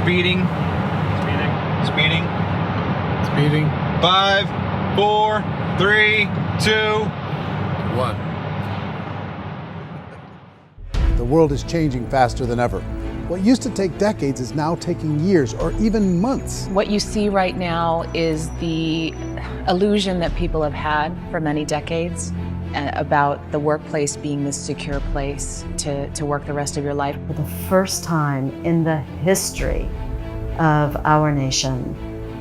Speeding. Speeding. Speeding. 5, 4, 3, 2, 1. The world is changing faster than ever. What used to take decades is now taking years or even months. What you see right now is the illusion that people have had for many decades about the workplace being this secure place to work the rest of your life. For the first time in the history of our nation,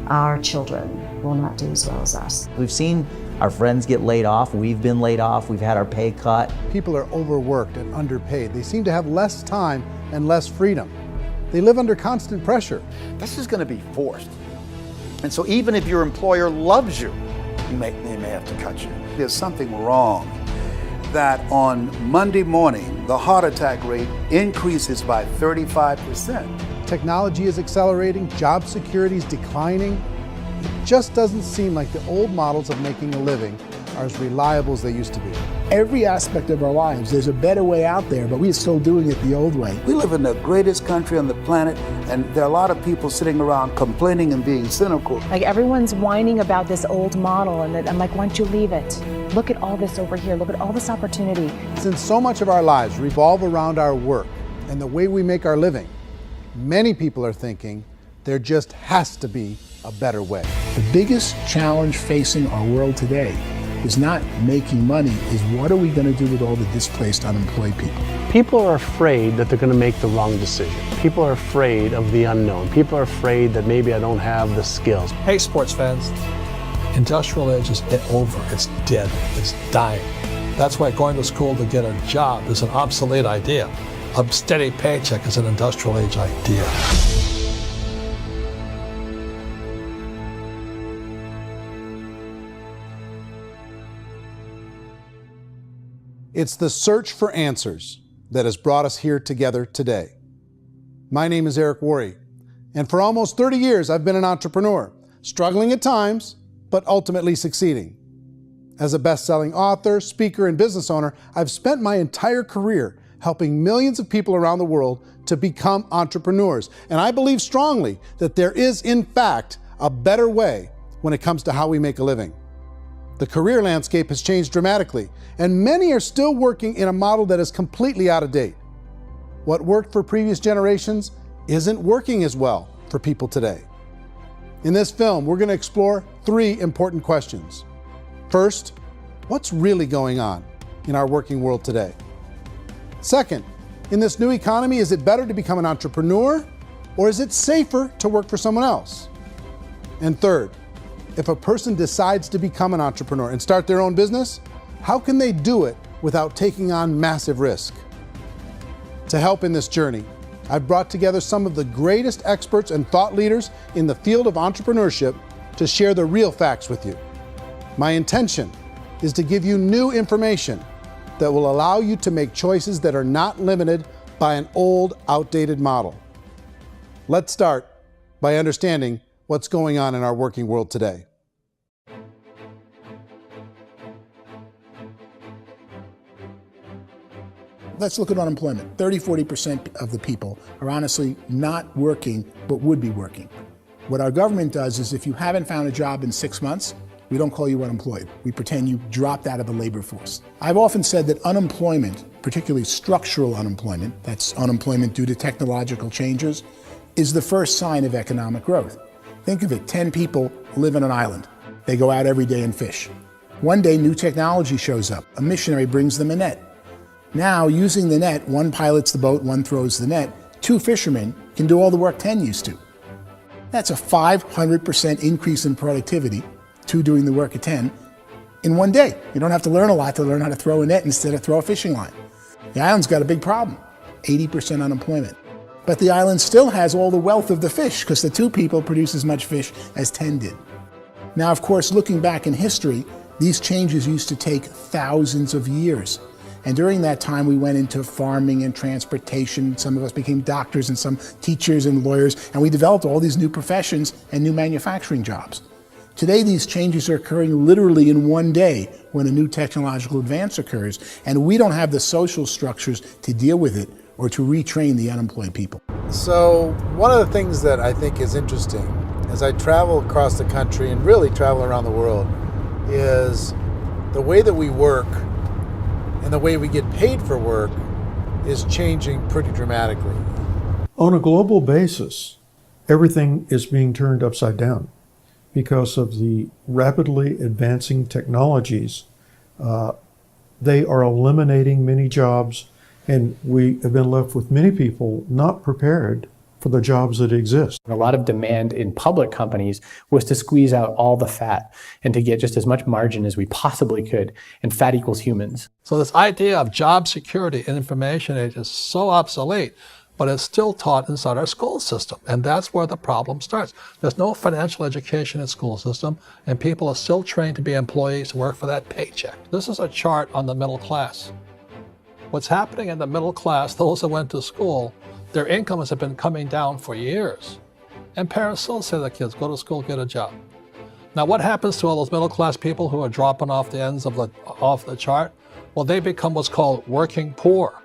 our children will not do as well as us. We've seen our friends get laid off, we've been laid off, we've had our pay cut. People are overworked and underpaid. They seem to have less time and less freedom. They live under constant pressure. This is going to be forced. And so even if your employer loves you, they may have to cut you. There's something wrong that on Monday morning, the heart attack rate increases by 35%. Technology is accelerating, job security is declining. It just doesn't seem like the old models of making a living are as reliable as they used to be. Every aspect of our lives, there's a better way out there, but we're still doing it the old way. We live in the greatest country on the planet, and there are a lot of people sitting around complaining and being cynical. Like everyone's whining about this old model, and I'm like, why don't you leave it? Look at all this over here. Look at all this opportunity. Since so much of our lives revolve around our work and the way we make our living, many people are thinking there just has to be a better way. The biggest challenge facing our world today is not making money, is what are we going to do with all the displaced, unemployed people? People are afraid that they're going to make the wrong decision. People are afraid of the unknown. People are afraid that maybe I don't have the skills. Hey, sports fans, industrial age is over. It's dead. It's dying. That's why going to school to get a job is an obsolete idea. A steady paycheck is an industrial age idea. It's the search for answers that has brought us here together today. My name is Eric Worre, and for almost 30 years I've been an entrepreneur, struggling at times, but ultimately succeeding. As a best-selling author, speaker, and business owner, I've spent my entire career helping millions of people around the world to become entrepreneurs. And I believe strongly that there is, in fact, a better way when it comes to how we make a living. The career landscape has changed dramatically, and many are still working in a model that is completely out of date. What worked for previous generations isn't working as well for people today. In this film, we're going to explore 3 important questions. First, what's really going on in our working world today? Second, in this new economy, is it better to become an entrepreneur, or is it safer to work for someone else? And third, if a person decides to become an entrepreneur and start their own business, how can they do it without taking on massive risk? To help in this journey, I've brought together some of the greatest experts and thought leaders in the field of entrepreneurship to share the real facts with you. My intention is to give you new information that will allow you to make choices that are not limited by an old, outdated model. Let's start by understanding what's going on in our working world today. Let's look at unemployment. 30–40% of the people are honestly not working, but would be working. What our government does is if you haven't found a job in 6 months, we don't call you unemployed. We pretend you dropped out of the labor force. I've often said that unemployment, particularly structural unemployment, that's unemployment due to technological changes, is the first sign of economic growth. Think of it, 10 people live on an island. They go out every day and fish. One day, new technology shows up. A missionary brings them a net. Now, using the net, one pilots the boat, one throws the net. 2 fishermen can do all the work 10 used to. That's a 500% increase in productivity, 2 doing the work of 10, in one day. You don't have to learn a lot to learn how to throw a net instead of throw a fishing line. The island's got a big problem, 80% unemployment. But the island still has all the wealth of the fish because the 2 people produce as much fish as 10 did. Now, of course, looking back in history, these changes used to take thousands of years. And during that time, we went into farming and transportation. Some of us became doctors and some teachers and lawyers, and we developed all these new professions and new manufacturing jobs. Today, these changes are occurring literally in one day when a new technological advance occurs, and we don't have the social structures to deal with it or to retrain the unemployed people. So one of the things that I think is interesting as I travel across the country and really travel around the world is the way that we work and the way we get paid for work is changing pretty dramatically. On a global basis, everything is being turned upside down because of the rapidly advancing technologies. They are eliminating many jobs, and we have been left with many people not prepared for the jobs that exist. A lot of demand in public companies was to squeeze out all the fat and to get just as much margin as we possibly could, and fat equals humans. So this idea of job security and information age is so obsolete, but it's still taught inside our school system. And that's where the problem starts. There's no financial education in school system, and people are still trained to be employees who work for that paycheck. This is a chart on the middle class. What's happening in the middle class, those that went to school, their incomes have been coming down for years. And parents still say to their kids, go to school, get a job. Now what happens to all those middle class people who are dropping off the ends of the chart? Well, they become what's called working poor.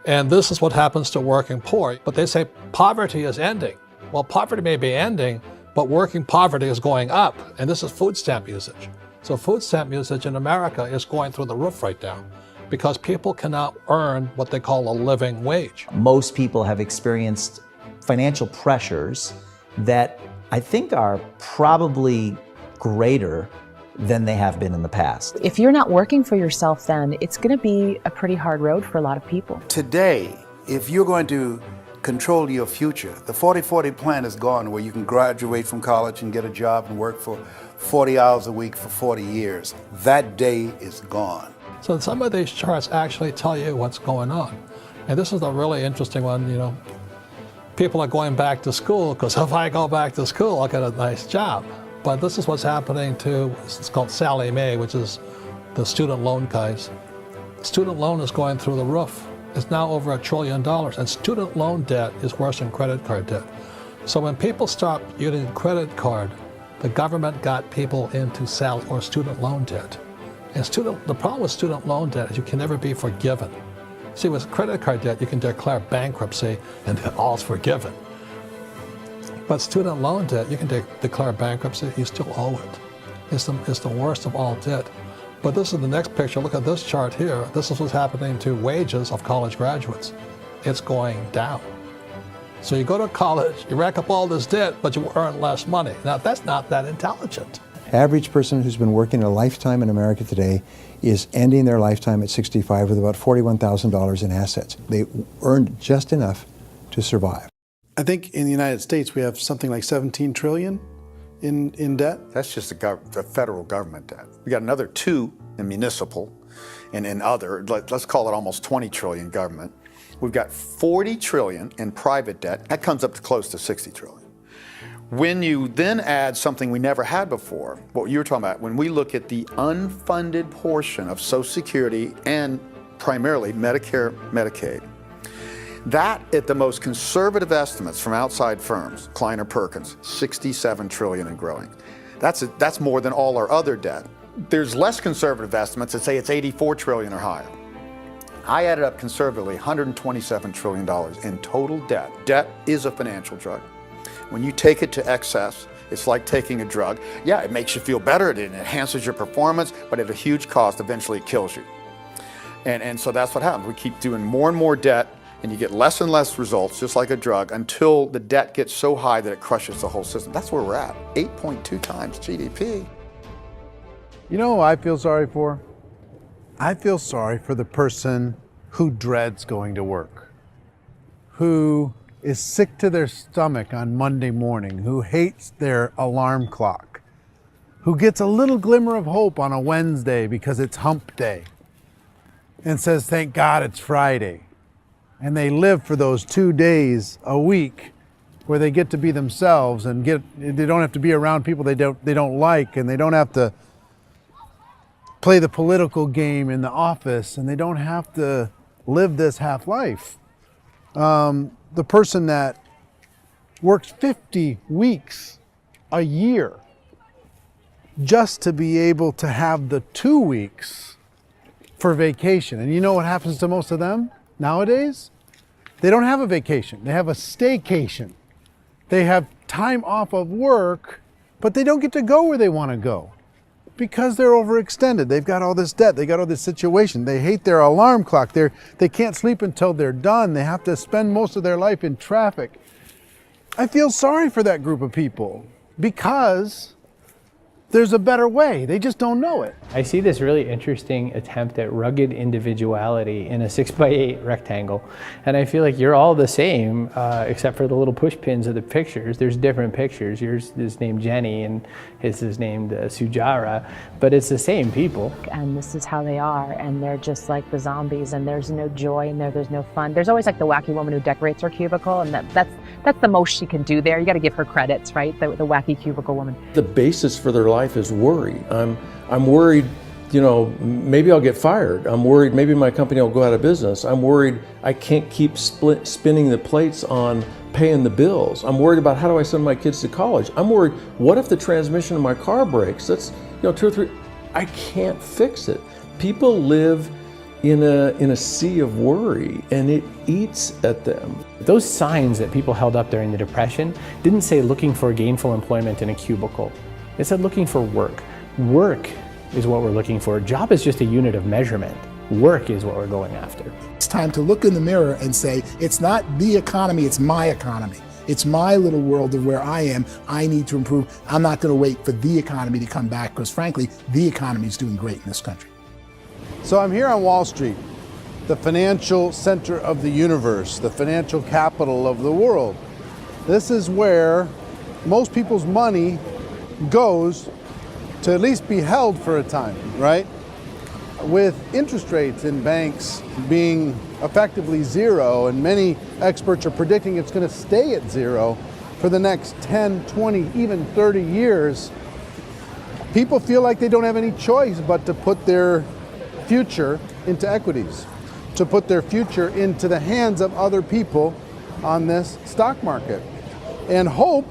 And this is what happens to working poor. But they say poverty is ending. Well, poverty may be ending, but working poverty is going up. And this is food stamp usage. So food stamp usage in America is going through the roof right now, because people cannot earn what they call a living wage. Most people have experienced financial pressures that I think are probably greater than they have been in the past. If you're not working for yourself, then it's going to be a pretty hard road for a lot of people. Today, if you're going to control your future, the 40-40 plan is gone, where you can graduate from college and get a job and work for 40 hours a week for 40 years. That day is gone. So some of these charts actually tell you what's going on. And this is a really interesting one. You know, people are going back to school because if I go back to school, I'll get a nice job. But this is what's happening to, it's called Sallie Mae, which is the student loan guys. Student loan is going through the roof. It's now over $1 trillion, and student loan debt is worse than credit card debt. So when people stopped using credit card, the government got people into student loan debt. And the problem with student loan debt is you can never be forgiven. See, with credit card debt, you can declare bankruptcy and all's forgiven. But student loan debt, you can declare bankruptcy, you still owe it. It's the worst of all debt. But this is the next picture. Look at this chart here. This is what's happening to wages of college graduates. It's going down. So you go to college, you rack up all this debt, but you earn less money. Now, that's not that intelligent. Average person who's been working a lifetime in America today is ending their lifetime at 65 with about $41,000 in assets. They earned just enough to survive. I think in the United States we have something like 17 trillion in debt. That's just the federal government debt. We got another 2 in municipal and in other, let's call it almost 20 trillion government. We've got 40 trillion in private debt. That comes up to close to 60 trillion. When you then add something we never had before, what you were talking about, when we look at the unfunded portion of Social Security and primarily Medicare, Medicaid, that at the most conservative estimates from outside firms, Kleiner Perkins, 67 trillion and growing. That's more than all our other debt. There's less conservative estimates that say it's 84 trillion or higher. I added up conservatively $127 trillion in total debt. Debt is a financial drug. When you take it to excess, it's like taking a drug. Yeah, it makes you feel better, it enhances your performance, but at a huge cost, eventually it kills you. And so that's what happens. We keep doing more and more debt, and you get less and less results, just like a drug, until the debt gets so high that it crushes the whole system. That's where we're at, 8.2 times GDP. You know who I feel sorry for? I feel sorry for the person who dreads going to work, who is sick to their stomach on Monday morning, who hates their alarm clock, who gets a little glimmer of hope on a Wednesday because it's hump day and says, thank God it's Friday. And they live for those 2 days a week where they get to be themselves and they don't have to be around people they don't like, and they don't have to play the political game in the office, and they don't have to live this half life. The person that works 50 weeks a year just to be able to have the 2 weeks for vacation. And you know what happens to most of them? Nowadays, they don't have a vacation. They have a staycation. They have time off of work, but they don't get to go where they want to go because they're overextended. They've got all this debt. They got all this situation. They hate their alarm clock. They can't sleep until they're done. They have to spend most of their life in traffic. I feel sorry for that group of people because there's a better way. They just don't know it. I see this really interesting attempt at rugged individuality in a 6x8 rectangle. And I feel like you're all the same, except for the little push pins of the pictures. There's different pictures. Yours is named Jenny and his is named Sujara, but it's the same people. And this is how they are, and they're just like the zombies, and there's no joy in there, there's no fun. There's always like the wacky woman who decorates her cubicle, and that's the most she can do there. You got to give her credits, right? The wacky cubicle woman. The basis for their life is worry. I'm worried, you know, maybe I'll get fired. I'm worried maybe my company will go out of business. I'm worried I can't keep spinning the plates on paying the bills. I'm worried about how do I send my kids to college. I'm worried, what if the transmission of my car breaks? That's, you know, 2 or 3, I can't fix it. People live in a sea of worry, and it eats at them. Those signs that people held up during the Depression didn't say looking for gainful employment in a cubicle. It said looking for work. Work is what we're looking for. Job is just a unit of measurement. Work is what we're going after. It's time to look in the mirror and say, it's not the economy, it's my economy. It's my little world of where I am. I need to improve. I'm not going to wait for the economy to come back because frankly, the economy is doing great in this country. So I'm here on Wall Street, the financial center of the universe, the financial capital of the world. This is where most people's money goes to at least be held for a time, right? With interest rates in banks being effectively zero, and many experts are predicting it's going to stay at zero for the next 10, 20, even 30 years, people feel like they don't have any choice but to put their future into equities, to put their future into the hands of other people on this stock market, and hope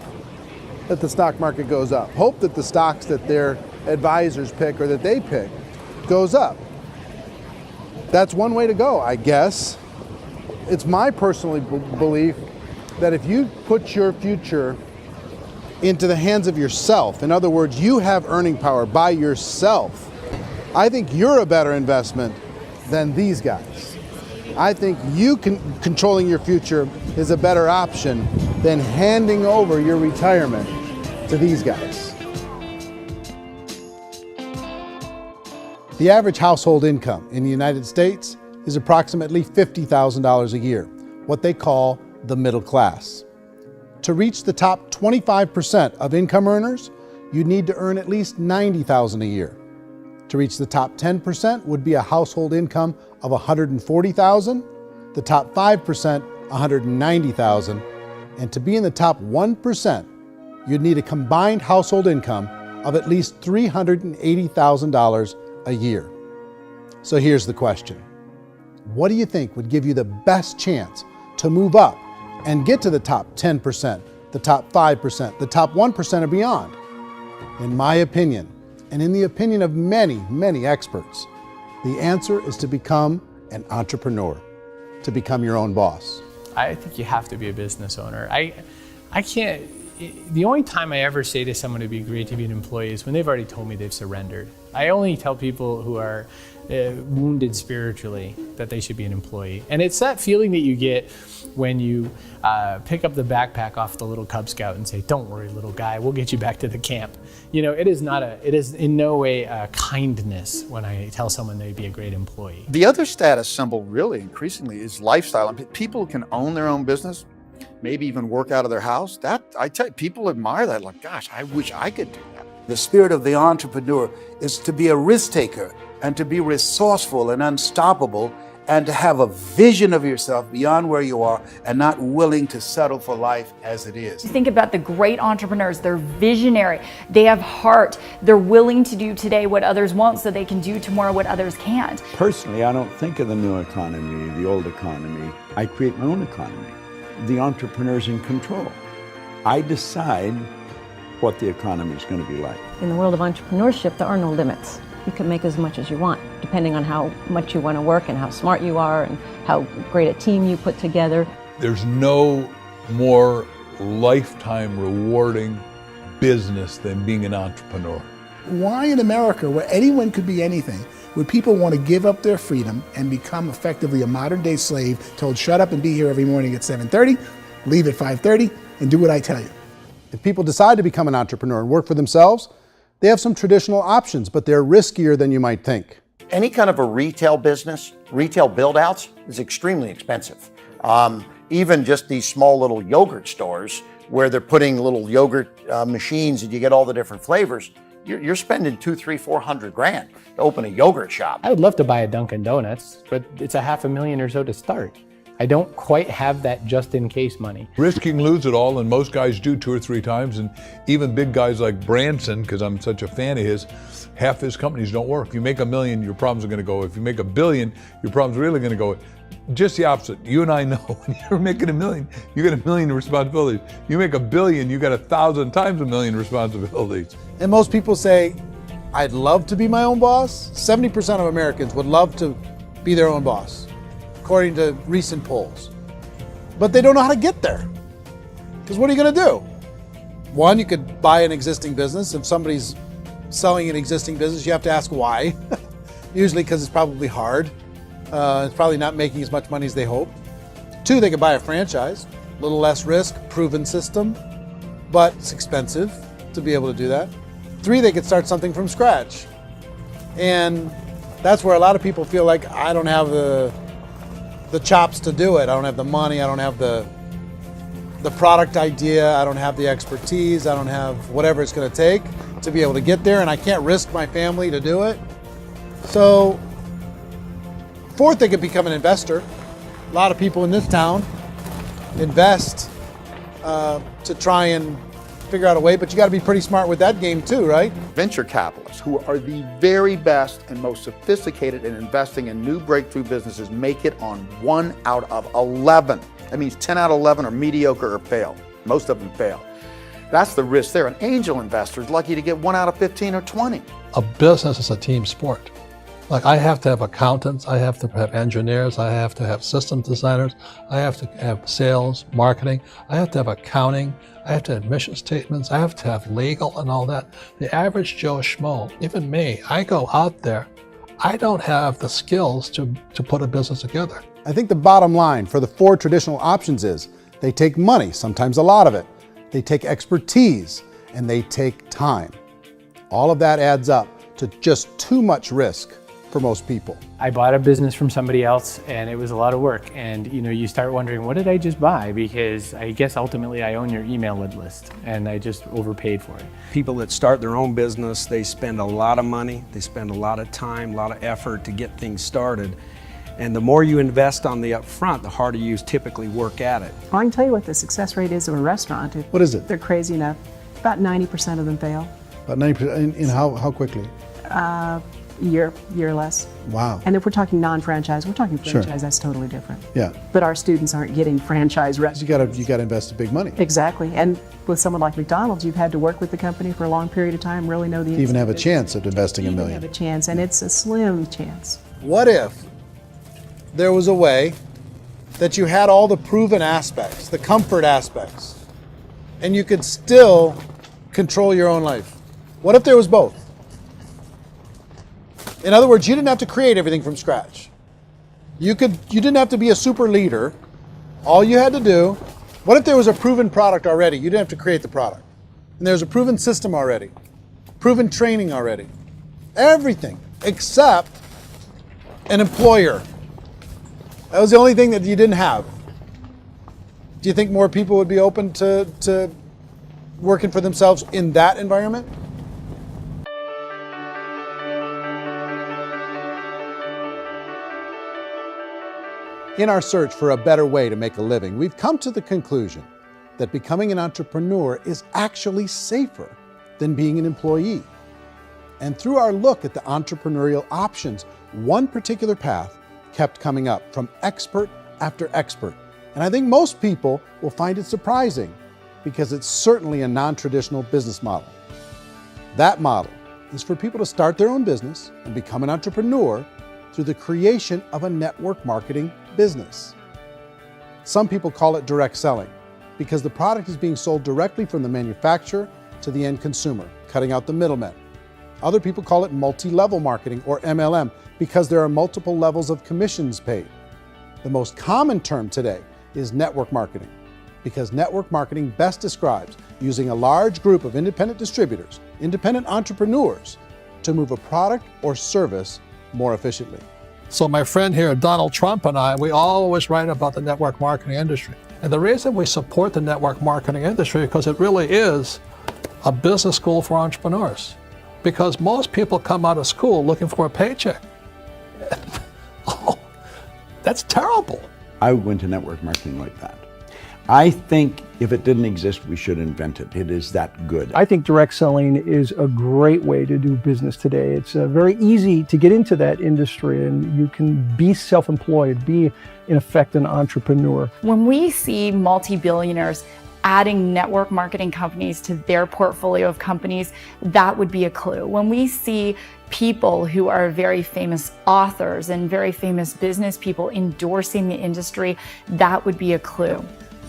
that the stock market goes up, hope that the stocks that their advisors pick or that they pick goes up. That's one way to go, I guess. It's my personal belief that if you put your future into the hands of yourself, in other words, you have earning power by yourself, I think you're a better investment than these guys. I think you controlling your future is a better option than handing over your retirement to these guys. The average household income in the United States is approximately $50,000 a year, what they call the middle class. To reach the top 25% of income earners, you'd need to earn at least $90,000 a year. To reach the top 10% would be a household income of $140,000, the top 5%, $190,000, and to be in the top 1%, you'd need a combined household income of at least $380,000 a year. So here's the question. What do you think would give you the best chance to move up and get to the top 10%, the top 5%, the top 1% or beyond? In my opinion, and in the opinion of many, many experts, the answer is to become an entrepreneur, to become your own boss. I think you have to be a business owner. I can't, the only time I ever say to someone it'd be great to be an employee is when they've already told me they've surrendered. I only tell people who are wounded spiritually that they should be an employee. And it's that feeling that you get when you pick up the backpack off the little Cub Scout and say, "Don't worry, little guy, we'll get you back to the camp." You know, it is in no way a kindness when I tell someone they'd be a great employee. The other status symbol really increasingly is lifestyle. And people can own their own business, maybe even work out of their house. That, I tell you, people admire that. Like, gosh, I wish I could do that. The spirit of the entrepreneur is to be a risk taker and to be resourceful and unstoppable and to have a vision of yourself beyond where you are and not willing to settle for life as it is. Think about the great entrepreneurs. They're visionary. They have heart. They're willing to do today what others won't so they can do tomorrow what others can't. Personally, I don't think of the new economy, the old economy. I create my own economy. The entrepreneur's in control. I decide what the economy is going to be like. In the world of entrepreneurship, there are no limits. you can make as much as you want, depending on how much you want to work and how smart you are and how great a team you put together. There's no more lifetime rewarding business than being an entrepreneur. Why in America, where anyone could be anything, would people want to give up their freedom and become effectively a modern-day slave, told shut up and be here every morning at 7:30, leave at 5:30, and do what I tell you? If people decide to become an entrepreneur and work for themselves, they have some traditional options, but they're riskier than you might think. Any kind of a retail business, retail build-outs is extremely expensive. Even just these small little yogurt stores where they're putting little yogurt machines and you get all the different flavors, you're spending $200,000, $300,000, $400,000 to open a yogurt shop. I would love to buy a Dunkin' Donuts, but it's $500,000 or so to start. I don't quite have that just in case money. Risking lose it all, and most guys do 2 or 3 times, and even big guys like Branson, because I'm such a fan of his, half his companies don't work. If you make $1 million, your problems are gonna go. If you make $1 billion, your problems are really gonna go. Just the opposite. You and I know when you're making $1 million, you get $1 million responsibilities. You make $1 billion, you got 1,000 times $1 million responsibilities. And most people say, I'd love to be my own boss. 70% of Americans would love to be their own boss, according to recent polls. But they don't know how to get there. Because what are you gonna do? One, you could buy an existing business. If somebody's selling an existing business, you have to ask why. Usually because it's probably hard. It's probably not making as much money as they hope. 2, they could buy a franchise, a little less risk, proven system, but it's expensive to be able to do that. 3, they could start something from scratch. And that's where a lot of people feel like, I don't have the chops to do it. I don't have the money, I don't have the product idea, I don't have the expertise, I don't have whatever it's gonna take to be able to get there, and I can't risk my family to do it. So, 4th, they could become an investor. A lot of people in this town invest to try and figure out a way, but you gotta be pretty smart with that game too, right? Venture capitalists, who are the very best and most sophisticated in investing in new breakthrough businesses, make it on 1 out of 11. That means 10 out of 11 are mediocre or fail. Most of them fail. That's the risk there. An angel investor is lucky to get 1 out of 15 or 20. A business is a team sport. Like, I have to have accountants, I have to have engineers, I have to have system designers, I have to have sales, marketing, I have to have accounting, I have to have mission statements, I have to have legal and all that. The average Joe Schmo, even me, I go out there, I don't have the skills to put a business together. I think the bottom line for the 4 traditional options is they take money, sometimes a lot of it. They take expertise, and they take time. All of that adds up to just too much risk for most people. I bought a business from somebody else and it was a lot of work. And you start wondering, what did I just buy? Because I guess ultimately I own your email list and I just overpaid for it. People that start their own business, they spend a lot of money, they spend a lot of time, a lot of effort to get things started. And the more you invest on the upfront, the harder you typically work at it. Well, I can tell you what the success rate is of a restaurant. What is it? They're crazy enough. About 90% of them fail. About 90%, in how quickly? Year less. Wow. And if we're talking non-franchise, we're talking franchise, Sure. That's totally different. Yeah. But our students aren't getting franchise restaurants. You gotta invest big money. Exactly. And with someone like McDonald's, you've had to work with the company for a long period of time, really know the To even have a chance at investing $1 million. have a chance, and it's a slim chance. What if there was a way that you had all the proven aspects, the comfort aspects, and you could still control your own life? What if there was both? In other words, you didn't have to create everything from scratch. You didn't have to be a super leader. All you had to do, what if there was a proven product already? You didn't have to create the product. And there's a proven system already, proven training already. Everything except an employer. That was the only thing that you didn't have. Do you think more people would be open to working for themselves in that environment? In our search for a better way to make a living, we've come to the conclusion that becoming an entrepreneur is actually safer than being an employee. And through our look at the entrepreneurial options, one particular path kept coming up from expert after expert. And I think most people will find it surprising because it's certainly a non-traditional business model. That model is for people to start their own business and become an entrepreneur through the creation of a network marketing business. Some people call it direct selling because the product is being sold directly from the manufacturer to the end consumer, cutting out the middlemen. Other people call it multi-level marketing, or MLM, because there are multiple levels of commissions paid. The most common term today is network marketing, because network marketing best describes using a large group of independent distributors, independent entrepreneurs, to move a product or service more efficiently. So my friend here, Donald Trump, and I, we always write about the network marketing industry. And the reason we support the network marketing industry is because it really is a business school for entrepreneurs. Because most people come out of school looking for a paycheck. Oh, that's terrible. I went to network marketing like that. I think if it didn't exist, we should invent it. It is that good. I think direct selling is a great way to do business today. It's very easy to get into that industry, and you can be self-employed, be in effect an entrepreneur. When we see multi-billionaires adding network marketing companies to their portfolio of companies, that would be a clue. When we see people who are very famous authors and very famous business people endorsing the industry, that would be a clue.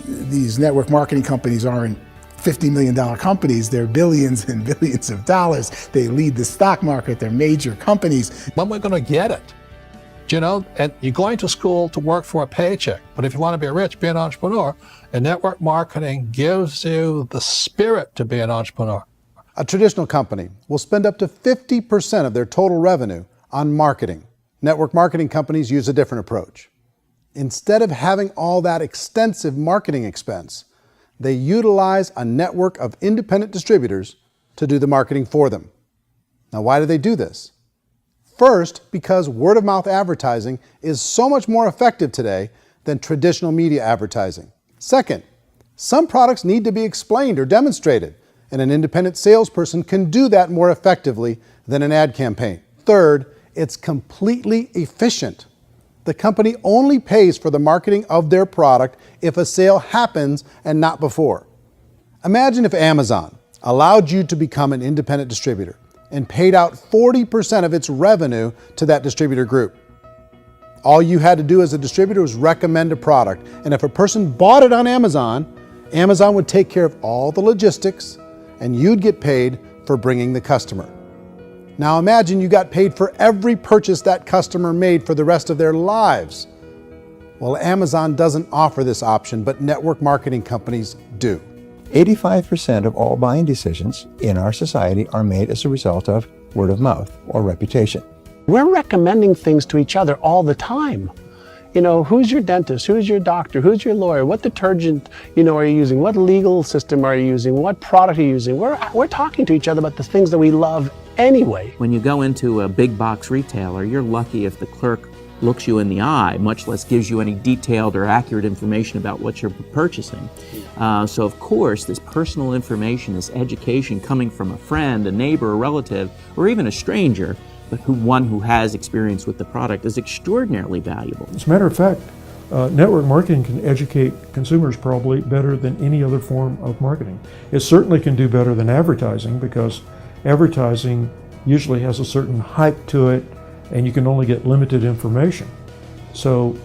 These network marketing companies aren't $50 million companies, they're billions and billions of dollars. They lead the stock market, they're major companies. When we're going to get it? You know, and you're going to school to work for a paycheck, but if you want to be rich, be an entrepreneur, and network marketing gives you the spirit to be an entrepreneur. A traditional company will spend up to 50% of their total revenue on marketing. Network marketing companies use a different approach. Instead of having all that extensive marketing expense, they utilize a network of independent distributors to do the marketing for them. Now, why do they do this? First, because word-of-mouth advertising is so much more effective today than traditional media advertising. Second, some products need to be explained or demonstrated, and an independent salesperson can do that more effectively than an ad campaign. Third, it's completely efficient. The company only pays for the marketing of their product if a sale happens and not before. Imagine if Amazon allowed you to become an independent distributor and paid out 40% of its revenue to that distributor group. All you had to do as a distributor was recommend a product, and if a person bought it on Amazon, Amazon would take care of all the logistics, and you'd get paid for bringing the customer. Now imagine you got paid for every purchase that customer made for the rest of their lives. Well, Amazon doesn't offer this option, but network marketing companies do. 85% of all buying decisions in our society are made as a result of word of mouth or reputation. We're recommending things to each other all the time. You know, who's your dentist? Who's your doctor? Who's your lawyer? What detergent, are you using? What legal system are you using? What product are you using? We're talking to each other about the things that we love anyway. When you go into a big box retailer, you're lucky if the clerk looks you in the eye, much less gives you any detailed or accurate information about what you're purchasing. So of course, this personal information, this education coming from a friend, a neighbor, a relative, or even a stranger, but one who has experience with the product is extraordinarily valuable. As a matter of fact, network marketing can educate consumers probably better than any other form of marketing. It certainly can do better than advertising because advertising usually has a certain hype to it and you can only get limited information. So,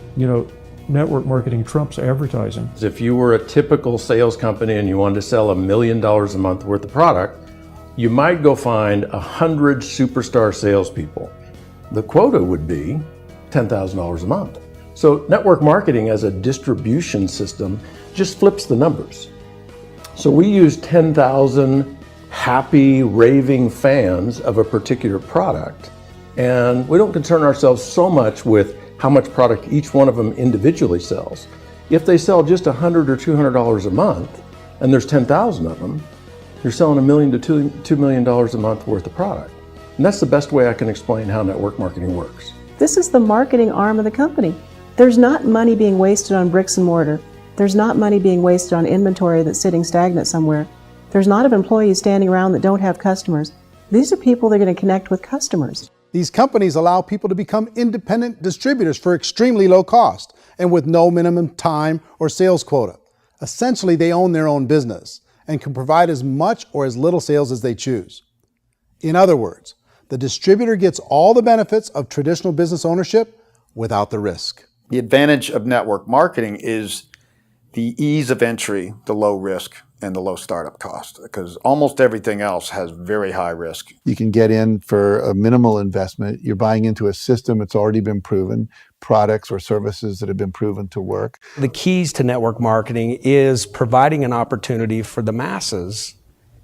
network marketing trumps advertising. If you were a typical sales company and you wanted to sell $1 million a month worth of product, you might go find 100 superstar salespeople. The quota would be $10,000 a month. So network marketing as a distribution system just flips the numbers. So we use 10,000 happy, raving fans of a particular product, and we don't concern ourselves so much with how much product each one of them individually sells. If they sell just $100 or $200 a month, and there's 10,000 of them, you're selling $1 million to $2 million a month worth of product. And that's the best way I can explain how network marketing works. This is the marketing arm of the company. There's not money being wasted on bricks and mortar. There's not money being wasted on inventory that's sitting stagnant somewhere. There's not of employees standing around that don't have customers. These are people that are going to connect with customers. These companies allow people to become independent distributors for extremely low cost and with no minimum time or sales quota. Essentially, they own their own business and can provide as much or as little sales as they choose. In other words, the distributor gets all the benefits of traditional business ownership without the risk. The advantage of network marketing is the ease of entry, the low risk, and the low startup cost, because almost everything else has very high risk. You can get in for a minimal investment. You're buying into a system that's already been proven, products or services that have been proven to work. The keys to network marketing is providing an opportunity for the masses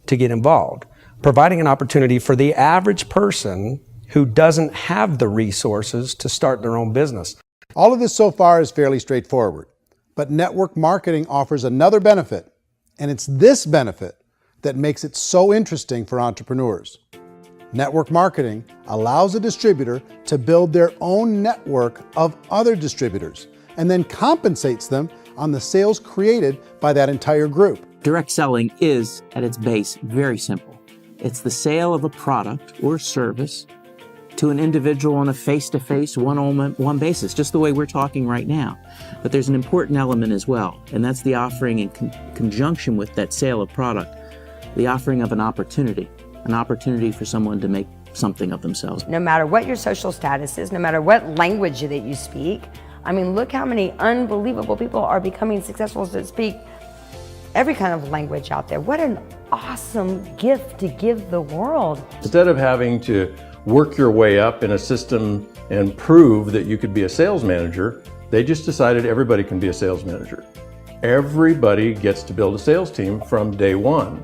to get involved, providing an opportunity for the average person who doesn't have the resources to start their own business. All of this so far is fairly straightforward, but network marketing offers another benefit, and it's this benefit that makes it so interesting for entrepreneurs. Network marketing allows a distributor to build their own network of other distributors and then compensates them on the sales created by that entire group. Direct selling is, at its base, very simple. It's the sale of a product or service to an individual on a face-to-face, one-on-one basis, just the way we're talking right now. But there's an important element as well, and that's the offering in conjunction with that sale of product, the offering of an opportunity for someone to make something of themselves. No matter what your social status is, no matter what language that you speak, I mean, look how many unbelievable people are becoming successful that speak every kind of language out there. What an awesome gift to give the world. Instead of having to work your way up in a system and prove that you could be a sales manager, they just decided everybody can be a sales manager. Everybody gets to build a sales team from day one.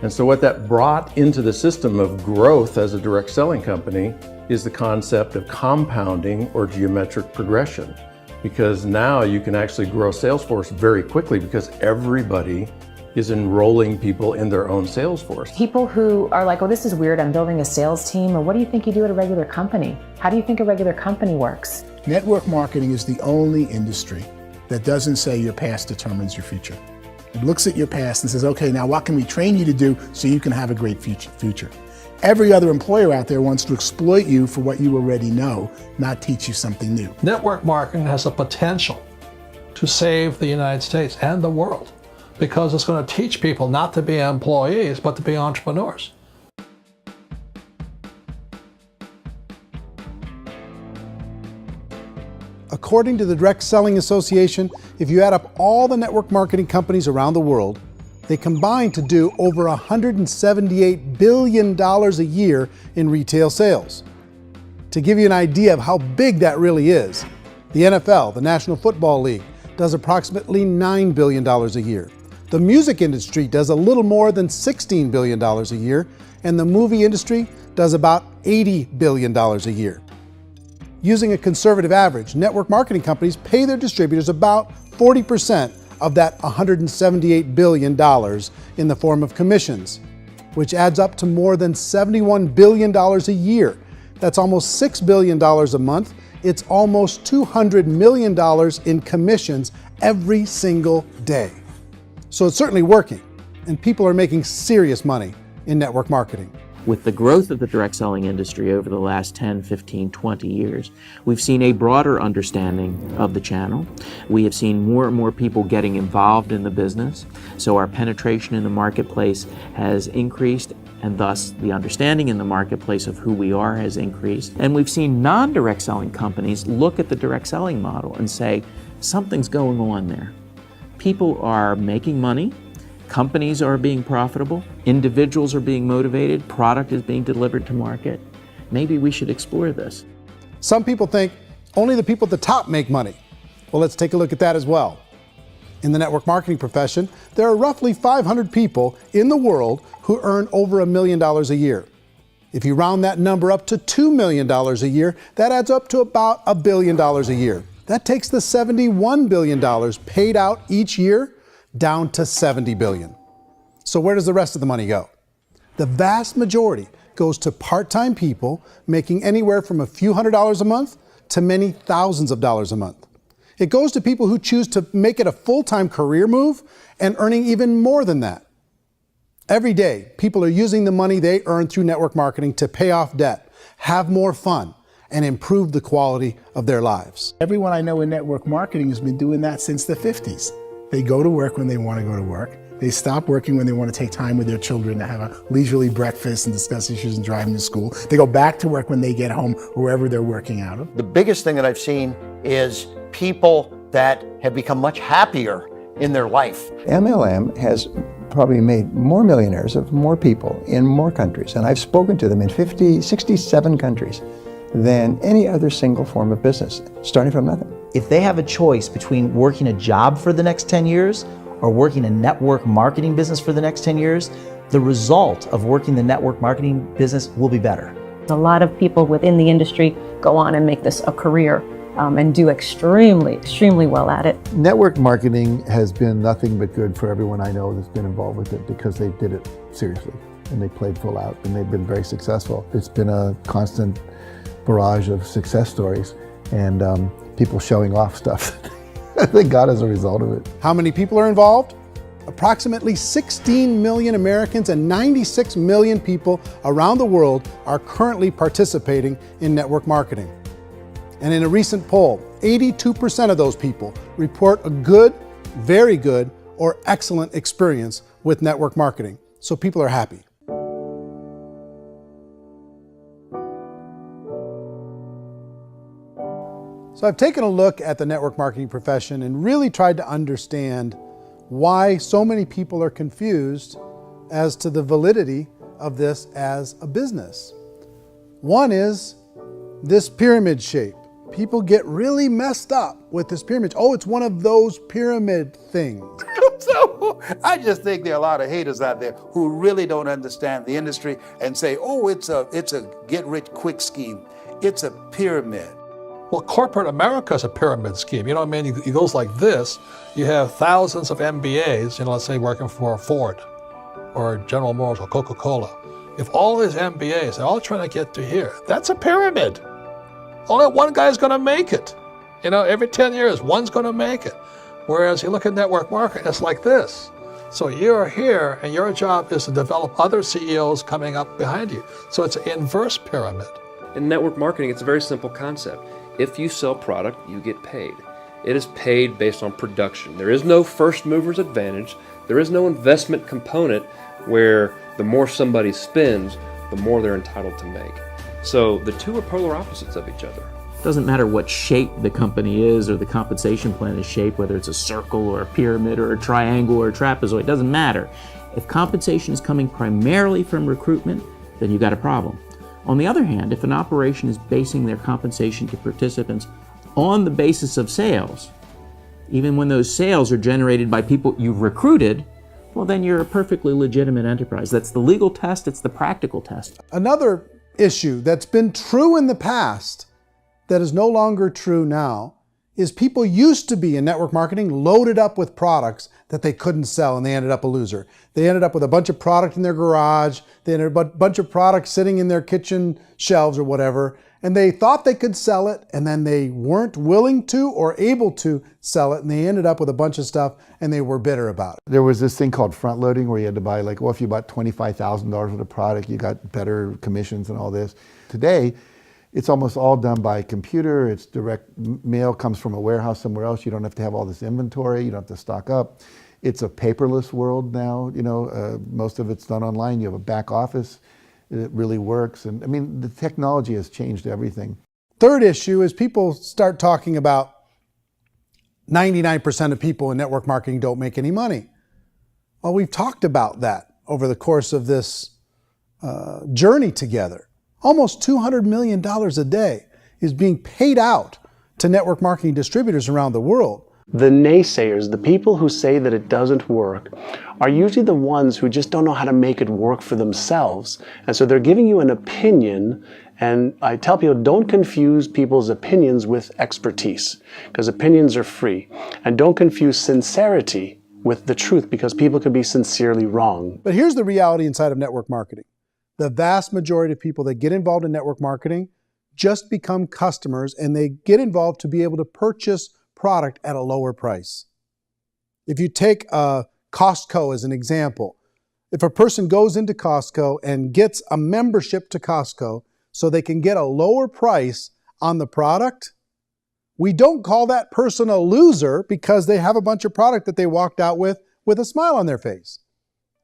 And so what that brought into the system of growth as a direct selling company is the concept of compounding or geometric progression. Because now you can actually grow a sales force very quickly because everybody is enrolling people in their own sales force. People who are like, oh, this is weird, I'm building a sales team, or what do you think you do at a regular company? How do you think a regular company works? Network marketing is the only industry that doesn't say your past determines your future. It looks at your past and says, okay, now what can we train you to do so you can have a great future? Every other employer out there wants to exploit you for what you already know, not teach you something new. Network marketing has the potential to save the United States and the world because it's going to teach people not to be employees, but to be entrepreneurs. According to the Direct Selling Association, if you add up all the network marketing companies around the world, they combine to do over $178 billion a year in retail sales. To give you an idea of how big that really is, the NFL, the National Football League, does approximately $9 billion a year. The music industry does a little more than $16 billion a year, and the movie industry does about $80 billion a year. Using a conservative average, network marketing companies pay their distributors about 40% of that $178 billion in the form of commissions, which adds up to more than $71 billion a year. That's almost $6 billion a month. It's almost $200 million in commissions every single day. So it's certainly working, and people are making serious money in network marketing. With the growth of the direct selling industry over the last 10, 15, 20 years, we've seen a broader understanding of the channel. We have seen more and more people getting involved in the business, so our penetration in the marketplace has increased, and thus the understanding in the marketplace of who we are has increased. And we've seen non-direct selling companies look at the direct selling model and say, something's going on there. People are making money. Companies are being profitable, individuals are being motivated, product is being delivered to market. Maybe we should explore this. Some people think only the people at the top make money. Well, let's take a look at that as well. In the network marketing profession, there are roughly 500 people in the world who earn over $1 million a year. If you round that number up to $2 million a year, that adds up to about $1 billion a year. That takes the $71 billion paid out each year down to $70 billion. So where does the rest of the money go? The vast majority goes to part-time people making anywhere from a few $100s a month to many thousands of dollars a month. It goes to people who choose to make it a full-time career move and earning even more than that. Every day, people are using the money they earn through network marketing to pay off debt, have more fun, and improve the quality of their lives. Everyone I know in network marketing has been doing that since the 50s. They go to work when they want to go to work. They stop working when they want to take time with their children to have a leisurely breakfast and discuss issues and driving to school. They go back to work when they get home, wherever they're working out of. The biggest thing that I've seen is people that have become much happier in their life. MLM has probably made more millionaires of more people in more countries, and I've spoken to them in 67 countries than any other single form of business, starting from nothing. If they have a choice between working a job for the next 10 years or working a network marketing business for the next 10 years, the result of working the network marketing business will be better. A lot of people within the industry go on and make this a career and do extremely well at it. Network marketing has been nothing but good for everyone I know that's been involved with it because they did it seriously and they played full out and they've been very successful. It's been a constant barrage of success stories and people showing off stuff that they got as a result of it. How many people are involved? Approximately 16 million Americans and 96 million people around the world are currently participating in network marketing. And in a recent poll, 82% of those people report a good, very good, or excellent experience with network marketing. So people are happy. So I've taken a look at the network marketing profession and really tried to understand why so many people are confused as to the validity of this as a business. One is this pyramid shape. People get really messed up with this pyramid. Oh, it's one of those pyramid things. So I just think there are a lot of haters out there who really don't understand the industry and say, oh, it's a get-rich-quick scheme. It's a pyramid. Well, corporate America is a pyramid scheme. You know what I mean? It goes like this. You have thousands of MBAs, let's say working for Ford or General Motors or Coca-Cola. If all these MBAs are all trying to get to here, that's a pyramid. Only one guy's going to make it. Every 10 years, one's going to make it. Whereas you look at network marketing, it's like this. So you're here, and your job is to develop other CEOs coming up behind you. So it's an inverse pyramid. In network marketing, it's a very simple concept. If you sell product, you get paid. It is paid based on production. There is no first mover's advantage. There is no investment component where the more somebody spends, the more they're entitled to make. So the two are polar opposites of each other. It doesn't matter what shape the company is or the compensation plan is shaped, whether it's a circle or a pyramid or a triangle or a trapezoid, it doesn't matter. If compensation is coming primarily from recruitment, then you've got a problem. On the other hand, if an operation is basing their compensation to participants on the basis of sales, even when those sales are generated by people you've recruited, well, then you're a perfectly legitimate enterprise. That's the legal test, it's the practical test. Another issue that's been true in the past that is no longer true now is people used to be in network marketing loaded up with products that they couldn't sell and they ended up a loser. They ended up with a bunch of product in their garage, they ended up with a bunch of products sitting in their kitchen shelves or whatever, and they thought they could sell it and then they weren't willing to or able to sell it and they ended up with a bunch of stuff and they were bitter about it. There was this thing called front loading where you had to buy if you bought $25,000 worth of product, you got better commissions and all this. Today, it's almost all done by computer. It's direct mail, comes from a warehouse somewhere else. You don't have to have all this inventory. You don't have to stock up. It's a paperless world now. Most of it's done online. You have a back office. It really works. And I mean, the technology has changed everything. Third issue is people start talking about 99% of people in network marketing don't make any money. Well, we've talked about that over the course of this journey together. Almost $200 million a day is being paid out to network marketing distributors around the world. The naysayers, the people who say that it doesn't work, are usually the ones who just don't know how to make it work for themselves. And so they're giving you an opinion, and I tell people, don't confuse people's opinions with expertise, because opinions are free. And don't confuse sincerity with the truth, because people can be sincerely wrong. But here's the reality inside of network marketing. The vast majority of people that get involved in network marketing just become customers, and they get involved to be able to purchase product at a lower price. If you take Costco as an example, if a person goes into Costco and gets a membership to Costco so they can get a lower price on the product, we don't call that person a loser because they have a bunch of product that they walked out with with a smile on their face.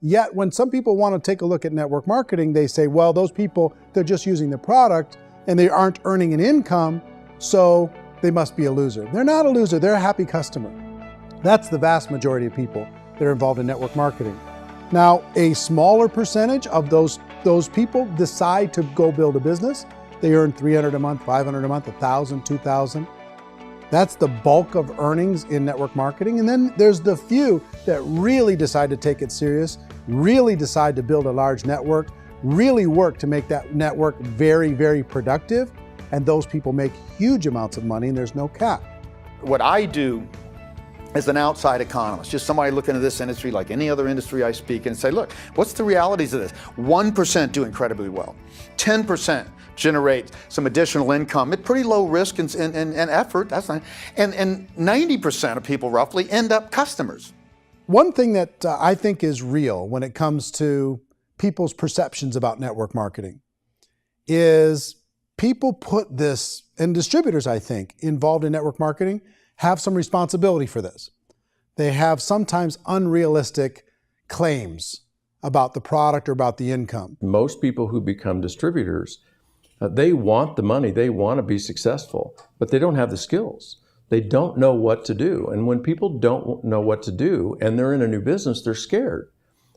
Yet when some people want to take a look at network marketing, they say, well, those people, they're just using the product and they aren't earning an income, so they must be a loser. They're not a loser, they're a happy customer. That's the vast majority of people that are involved in network marketing. Now, a smaller percentage of those people decide to go build a business. They earn $300 a month, $500 a month, $1,000, $2,000. That's the bulk of earnings in network marketing. And then there's the few that really decide to take it serious, really decide to build a large network, really work to make that network very, very productive. And those people make huge amounts of money and there's no cap. What I do as an outside economist, just somebody looking at this industry like any other industry I speak and say, look, what's the realities of this? 1% do incredibly well. 10% generate some additional income at pretty low risk and effort. That's not, and 90% of people roughly end up customers. One thing that I think is real when it comes to people's perceptions about network marketing is people put this, and distributors, I think, involved in network marketing have some responsibility for this. They have sometimes unrealistic claims about the product or about the income. Most people who become distributors, they want the money, they want to be successful, but they don't have the skills. They don't know what to do. And when people don't know what to do and they're in a new business, they're scared.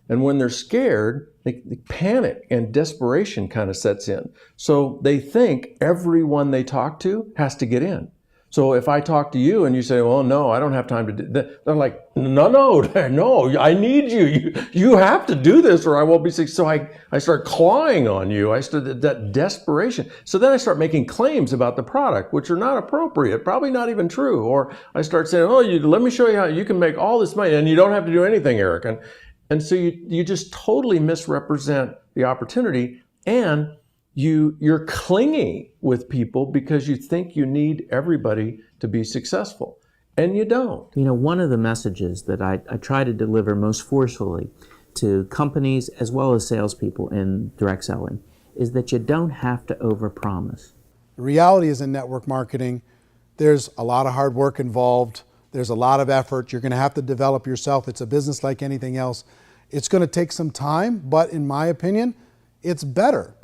And when they're scared, they panic and desperation kind of sets in. So they think everyone they talk to has to get in. So if I talk to you and you say, well, no, I don't have time to do that, they're like, no, I need you. You have to do this or I won't be successful. So I start clawing on you. I start that desperation. So then I start making claims about the product, which are not appropriate, probably not even true. Or I start saying, oh, let me show you how you can make all this money and you don't have to do anything, Eric. And so you just totally misrepresent the opportunity, and you're clingy with people because you think you need everybody to be successful, and you don't. You know, one of the messages that I try to deliver most forcefully to companies as well as salespeople in direct selling is that you don't have to overpromise. The reality is in network marketing, there's a lot of hard work involved. There's a lot of effort. You're going to have to develop yourself. It's a business like anything else. It's going to take some time, but in my opinion, it's better.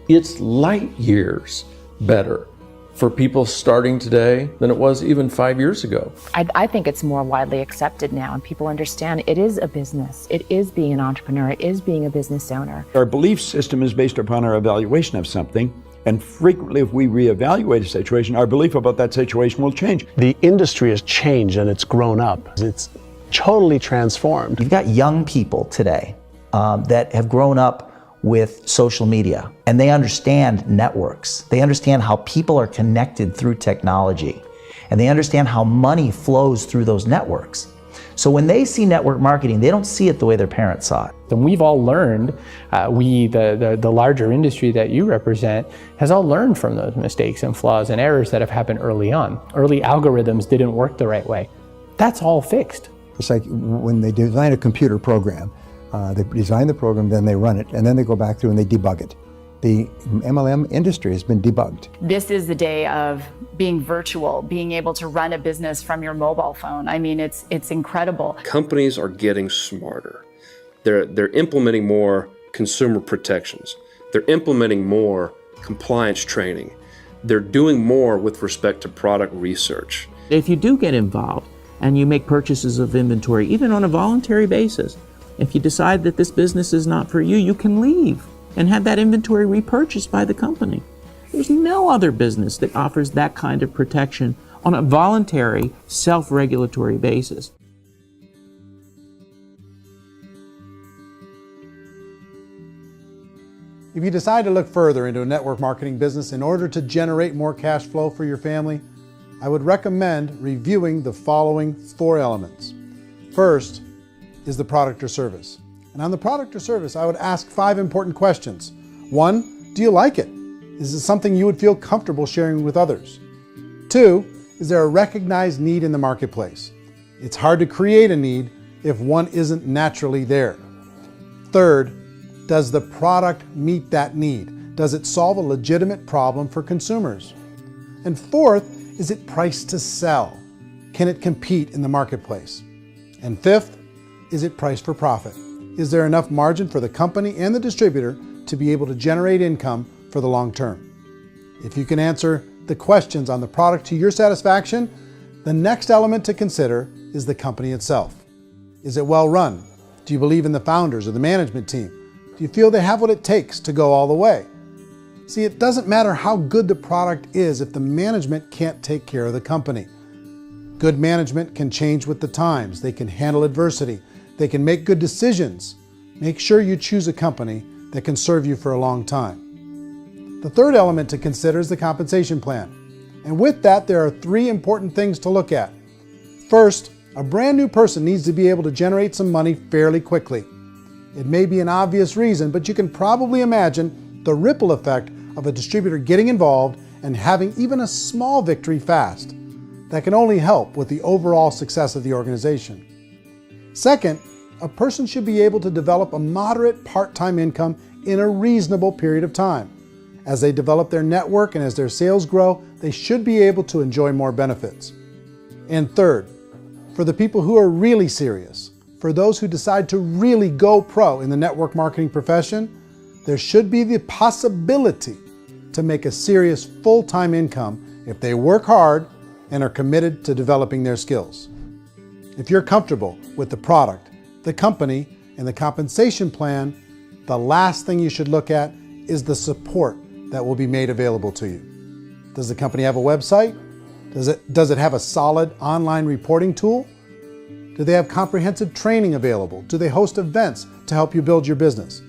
It's light years better for people starting today than it was even 5 years ago. I think it's more widely accepted now, and people understand it is a business. It is being an entrepreneur. It is being a business owner. Our belief system is based upon our evaluation of something. And frequently, if we reevaluate a situation, our belief about that situation will change. The industry has changed and it's grown up. It's totally transformed. You've got young people today that have grown up with social media, and they understand networks. They understand how people are connected through technology, and they understand how money flows through those networks. So when they see network marketing, they don't see it the way their parents saw it. And we've all learned, the larger industry that you represent, has all learned from those mistakes and flaws and errors that have happened early on. Early algorithms didn't work the right way. That's all fixed. It's like when they design a computer program, they design the program, then they run it, and then they go back through and they debug it. The MLM industry has been debugged. This is the day of being virtual, being able to run a business from your mobile phone. I mean, it's incredible. Companies are getting smarter. They're implementing more consumer protections. They're implementing more compliance training. They're doing more with respect to product research. If you do get involved and you make purchases of inventory, even on a voluntary basis, if you decide that this business is not for you, you can leave and have that inventory repurchased by the company. There's no other business that offers that kind of protection on a voluntary, self-regulatory basis. If you decide to look further into a network marketing business in order to generate more cash flow for your family, I would recommend reviewing the following 4 elements. First is the product or service. And on the product or service, I would ask 5 important questions. 1, do you like it? Is it something you would feel comfortable sharing with others? 2, is there a recognized need in the marketplace? It's hard to create a need if one isn't naturally there. 3rd, does the product meet that need? Does it solve a legitimate problem for consumers? And 4th, is it priced to sell? Can it compete in the marketplace? And fifth, is it priced for profit? Is there enough margin for the company and the distributor to be able to generate income for the long term? If you can answer the questions on the product to your satisfaction, the next element to consider is the company itself. Is it well run? Do you believe in the founders or the management team? Do you feel they have what it takes to go all the way? See, it doesn't matter how good the product is if the management can't take care of the company. Good management can change with the times. They can handle adversity. They can make good decisions. Make sure you choose a company that can serve you for a long time. The third element to consider is the compensation plan. And with that, there are 3 important things to look at. First, a brand new person needs to be able to generate some money fairly quickly. It may be an obvious reason, but you can probably imagine the ripple effect of a distributor getting involved and having even a small victory fast. That can only help with the overall success of the organization. Second, a person should be able to develop a moderate part-time income in a reasonable period of time. As they develop their network and as their sales grow, they should be able to enjoy more benefits. And third, for the people who are really serious, for those who decide to really go pro in the network marketing profession, there should be the possibility to make a serious full-time income if they work hard and are committed to developing their skills. If you're comfortable with the product, the company, and the compensation plan, the last thing you should look at is the support that will be made available to you. Does the company have a website? Does it have a solid online reporting tool? Do they have comprehensive training available? Do they host events to help you build your business?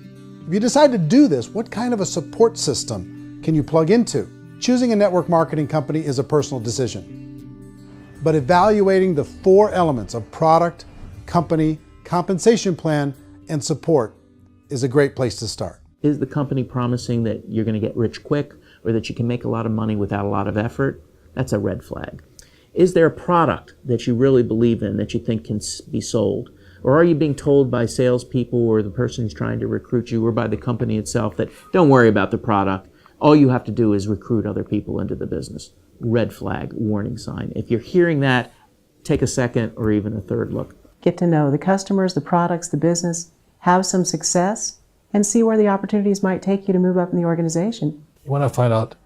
If you decide to do this, what kind of a support system can you plug into? Choosing a network marketing company is a personal decision. But evaluating the 4 elements of product, company, compensation plan, and support is a great place to start. Is the company promising that you're going to get rich quick or that you can make a lot of money without a lot of effort? That's a red flag. Is there a product that you really believe in that you think can be sold? Or are you being told by salespeople or the person who's trying to recruit you or by the company itself that don't worry about the product, all you have to do is recruit other people into the business? Red flag, warning sign. If you're hearing that, take a second or even a third look. Get to know the customers, the products, the business, have some success, and see where the opportunities might take you to move up in the organization. You want to find out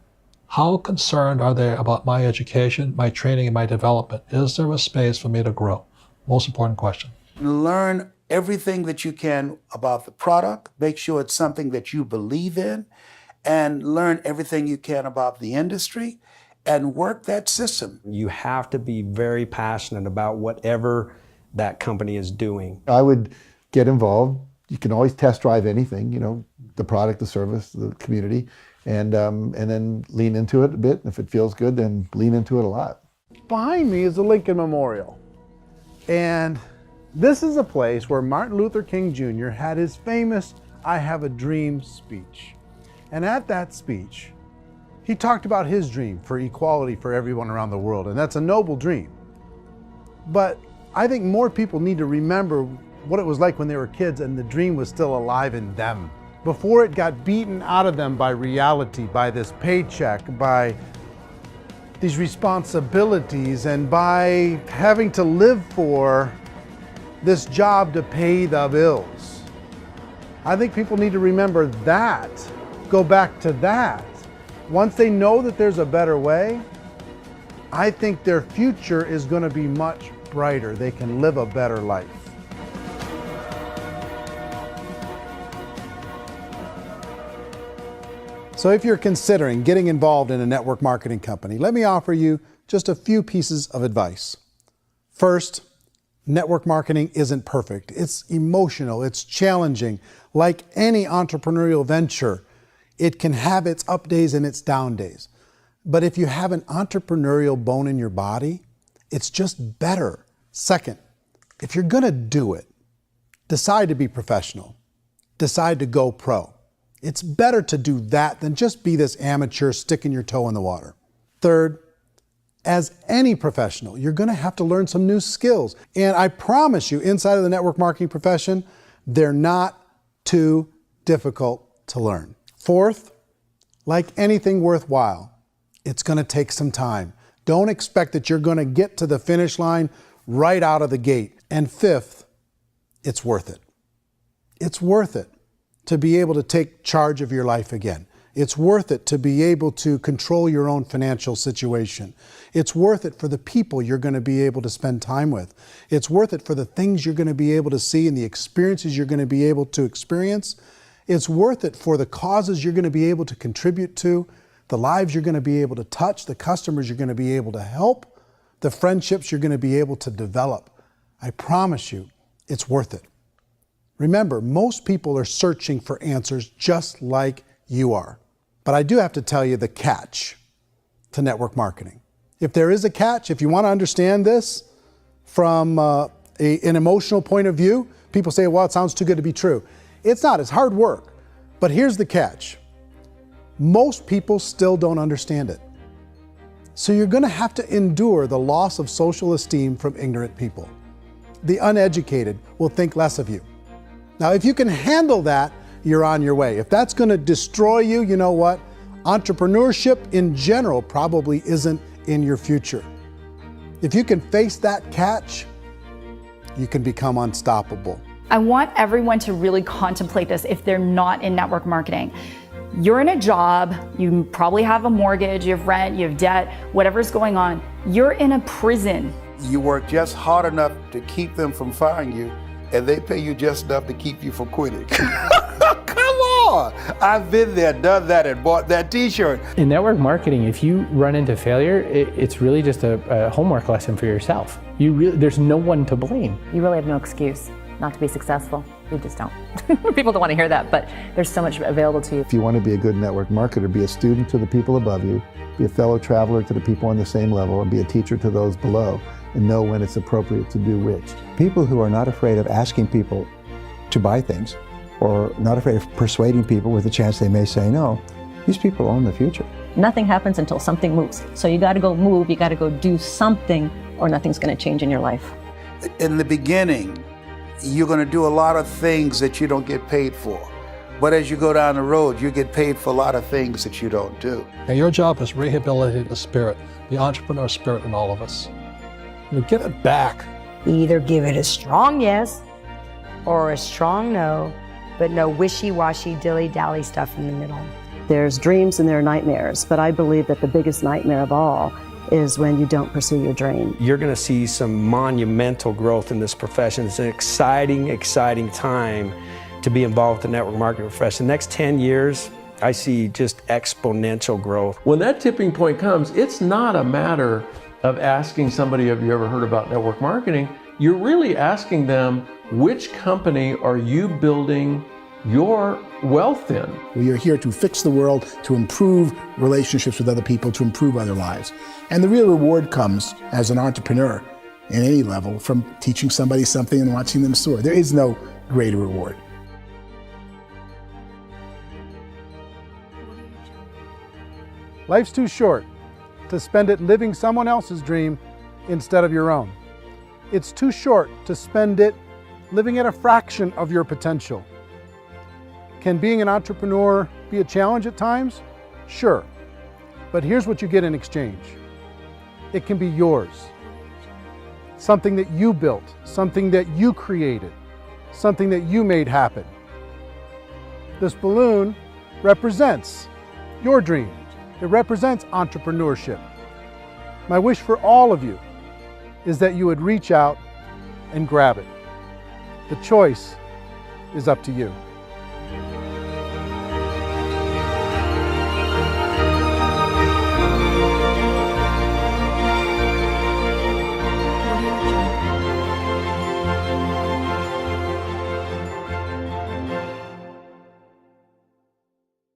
how concerned are they about my education, my training, and my development? Is there a space for me to grow? Most important question. Learn everything that you can about the product. Make sure it's something that you believe in, and learn everything you can about the industry and work that system. You have to be very passionate about whatever that company is doing. I would get involved. You can always test drive anything, the product, the service, the community, and then lean into it a bit. If it feels good, then lean into it a lot. Behind me is the Lincoln Memorial. And this is a place where Martin Luther King Jr. had his famous "I Have a Dream" speech. And at that speech, he talked about his dream for equality for everyone around the world, and that's a noble dream. But I think more people need to remember what it was like when they were kids and the dream was still alive in them. Before it got beaten out of them by reality, by this paycheck, by these responsibilities, and by having to live for this job to pay the bills. I think people need to remember that, go back to that. Once they know that there's a better way, I think their future is going to be much brighter. They can live a better life. So if you're considering getting involved in a network marketing company, let me offer you just a few pieces of advice. First, network marketing isn't perfect. It's emotional, it's challenging. Like any entrepreneurial venture, it can have its up days and its down days. But if you have an entrepreneurial bone in your body, it's just better. Second, if you're gonna do it, decide to be professional. Decide to go pro. It's better to do that than just be this amateur sticking your toe in the water. Third, as any professional, you're gonna have to learn some new skills. And I promise you, inside of the network marketing profession, they're not too difficult to learn. Fourth, like anything worthwhile, it's gonna take some time. Don't expect that you're going to get to the finish line right out of the gate. And fifth, it's worth it. It's worth it to be able to take charge of your life again. It's worth it to be able to control your own financial situation. It's worth it for the people you're going to be able to spend time with. It's worth it for the things you're going to be able to see and the experiences you're going to be able to experience. It's worth it for the causes you're going to be able to contribute to, the lives you're going to be able to touch, the customers you're going to be able to help, the friendships you're going to be able to develop. I promise you, it's worth it. Remember, most people are searching for answers just like you are. But I do have to tell you the catch to network marketing. If there is a catch, if you want to understand this from an emotional point of view, people say, well, it sounds too good to be true. It's not, it's hard work. But here's the catch. Most people still don't understand it. So you're going to have to endure the loss of social esteem from ignorant people. The uneducated will think less of you. Now, if you can handle that, you're on your way. If that's going to destroy you, you know what? Entrepreneurship in general probably isn't in your future. If you can face that catch, you can become unstoppable. I want everyone to really contemplate this if they're not in network marketing. You're in a job, you probably have a mortgage, you have rent, you have debt, whatever's going on. You're in a prison. You work just hard enough to keep them from firing you, and they pay you just enough to keep you from quitting. Come on! I've been there, done that, and bought that t-shirt. In network marketing, if you run into failure, it's really just a homework lesson for yourself. There's no one to blame. You really have no excuse not to be successful. You just don't. People don't want to hear that, but there's so much available to you. If you want to be a good network marketer, be a student to the people above you, be a fellow traveler to the people on the same level, and be a teacher to those below, and know when it's appropriate to do which. People who are not afraid of asking people to buy things, or not afraid of persuading people with a chance they may say no, these people own the future. Nothing happens until something moves. So you got to go move, you got to go do something, or nothing's going to change in your life. In the beginning, you're going to do a lot of things that you don't get paid for. But as you go down the road, you get paid for a lot of things that you don't do. And your job is rehabilitate the spirit, the entrepreneur spirit in all of us. You get it back. You either give it a strong yes or a strong no, but no wishy-washy, dilly-dally stuff in the middle. There's dreams and there are nightmares, but I believe that the biggest nightmare of all is when you don't pursue your dream. You're going to see some monumental growth in this profession. It's an exciting, exciting time to be involved with the network marketing profession. The next 10 years, I see just exponential growth. When that tipping point comes, it's not a matter of asking somebody, have you ever heard about network marketing? You're really asking them, which company are you building your wealth in? We are here to fix the world, to improve relationships with other people, to improve other lives. And the real reward comes as an entrepreneur in any level from teaching somebody something and watching them soar. There is no greater reward. Life's too short to spend it living someone else's dream instead of your own. It's too short to spend it living at a fraction of your potential. Can being an entrepreneur be a challenge at times? Sure. But here's what you get in exchange. It can be yours. Something that you built, something that you created, something that you made happen. This balloon represents your dream. It represents entrepreneurship. My wish for all of you is that you would reach out and grab it. The choice is up to you.